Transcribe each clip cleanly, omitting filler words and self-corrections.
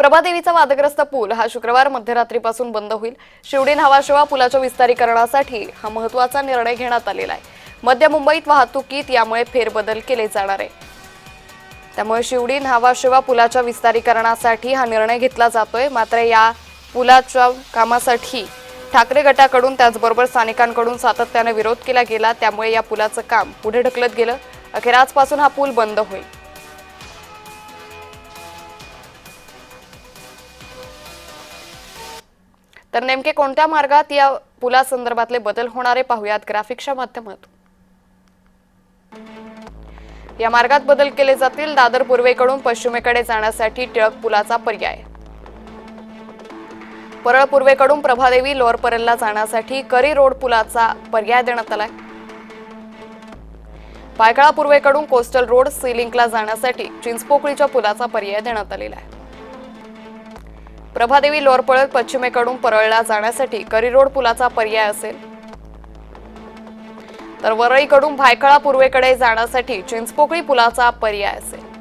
प्रभादेवीचा वादग्रस्त पूल हा शुक्रवार मध्यरात्रीपासून बंद होईल। शिवडी न्हावाशेवा पुलाच्या विस्तारीकरणासाठी हा महत्त्वाचा निर्णय घेण्यात आलेला आहे। मध्य मुंबईत वाहतुकीत यामुळे फेरबदल केले जाणार आहे। त्यामुळे शिवडी न्हावाशेवा पुलाच्या विस्तारीकरणासाठी हा निर्णय घेतला जातोय। मात्र या पुलाच्या कामासाठी ठाकरे गटाकडून त्याचबरोबर स्थानिकांकडून सातत्याने विरोध केला गेला। त्यामुळे या पुलाचं काम पुढे ढकलत गेलं। अखेर आजपासून हा पूल बंद होईल। तर नेमके कोणत्या मार्गात या पुलासंदर्भातले बदल होणारे पाहूयात ग्राफिक्सच्या माध्यमातून। या मार्गात बदल केले जातील। दादर पूर्वेकडून पश्चिमेकडे जाण्यासाठी टिळक पुलाचा पर्याय, परळ पूर्वेकडून प्रभादेवी लोअर परेलला जाण्यासाठी करी रोड पुलाचा पर्याय देण्यात आलाय। पायकळा पूर्वेकडून कोस्टल रोड सी लिंकला जाण्यासाठी चिंचपोकळीच्या पुलाचा पर्याय देण्यात आलेला आहे। प्रभादेवी लोअर परेल पश्चिमेकडून परळला जाण्यासाठी करी रोड पुलाचा पर्याय असेल। तर वरळीकडून भायखळा पूर्वेकडे जाण्यासाठी चिंचपोकळी पुलाचा पर्याय असेल।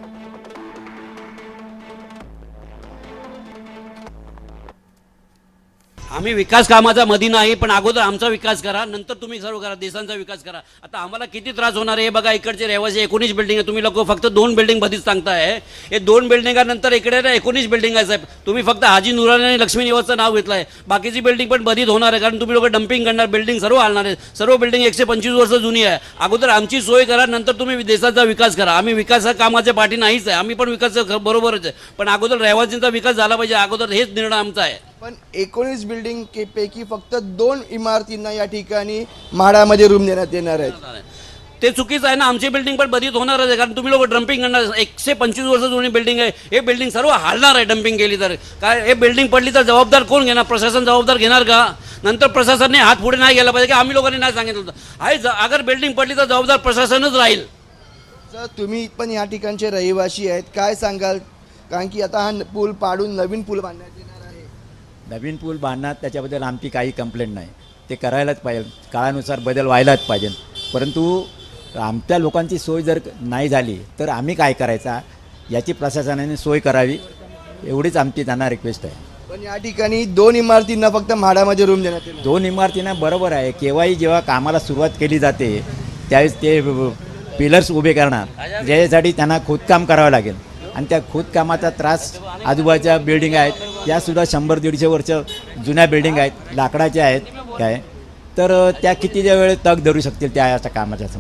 आम्ही विकास कामाचा मधी नाही, पण अगोदर आमचा विकास करा, नंतर तुम्ही सर्व करा, देशांचा विकास करा। आता आम्हाला किती त्रास होणार आहे हे बघा। इकडचे रहिवासी 19 बिल्डिंग आहे, तुम्ही लोक फक्त 2 बिल्डिंग मध्येच सांगताय। हे 2 बिल्डिंगानंतर इकडे 19 बिल्डिंग आहे साहेब। तुम्ही फक्त हाजी नुरानी आणि लक्ष्मी निवासचं नाव घेतलं आहे, बाकीची बिल्डिंग पण बंदित होणार आहे, कारण तुम्ही लोक डम्पिंग करणार, बिल्डिंग सर्व हलणार आहे। सर्व बिल्डिंग 125 वर्ष जुनी आहे। अगोदर आमची सोय करा, नंतर तुम्ही देशाचा विकास करा। आम्ही विकास कामाच्या पाठी नाहीच आहे, आम्ही पण विकास बरोबरच आहे, पण अगोदर रहिवासींचा विकास झाला पाहिजे। अगोदर हेच निर्णय आमचा आहे। पण 19 बिल्डिंग पैकी फक्त 2 इमारतींना या ठिकाणी म्हाडामध्ये रूम देण्यात येणार आहेत। ते चुकीचं आहे ना। आमची बिल्डिंग पण बंदित होणारच आहे, कारण तुम्ही लोक डम्पिंग करणार। 125 वर्ष जुनी बिल्डिंग आहे, हे बिल्डिंग सर्व हालणार आहे डम्पिंग केली तर। काय हे बिल्डिंग पडली तर जबाबदार कोण घेणार? प्रशासन जबाबदार घेणार का? नंतर प्रशासनाने हात पुढे नाही गेला पाहिजे की आम्ही लोकांनी नाही सांगितलं होतं। आहे अगर बिल्डिंग पडली तर जबाबदार प्रशासनच राहील। सर, तुम्ही पण या ठिकाणचे रहिवासी आहेत, काय सांगाल? कारण की आता हा पूल पाडून नवीन पूल बांधण्यात येणार आहे। नवीन पूल बांधण्यात त्याच्याबद्दल आमची काही कंप्लेंट नाही, ते करायलाच पाहिजे, काळानुसार बदल व्हायलाच पाहिजे। परंतु आमच्या लोकांची सोय जर नाही झाली तर आम्ही काय करायचा याची प्रशासनाने सोय करावी, एवढीच आमची त्यांना रिक्वेस्ट आहे। पण या ठिकाणी 2 इमारतींना फक्त म्हाडामध्ये रूम देण्यात येणार। 2 इमारतींना बरोबर आहे, केव्हाही जेव्हा कामाला सुरुवात केली जाते त्यावेळेस ते पिलर्स उभे करणार, ज्याच्यासाठी त्यांना खोदकाम करावं लागेल, आणि त्या खोदकामाचा त्रास आजूबाजूच्या बिल्डिंग आहेत यासुद्धा 100-150 वर्ष जुन्या बिल्डिंग आहेत, लाकडाच्या आहेत काय, तर त्या किती वेळ तग धरू शकतील त्या कामाच्या समोर।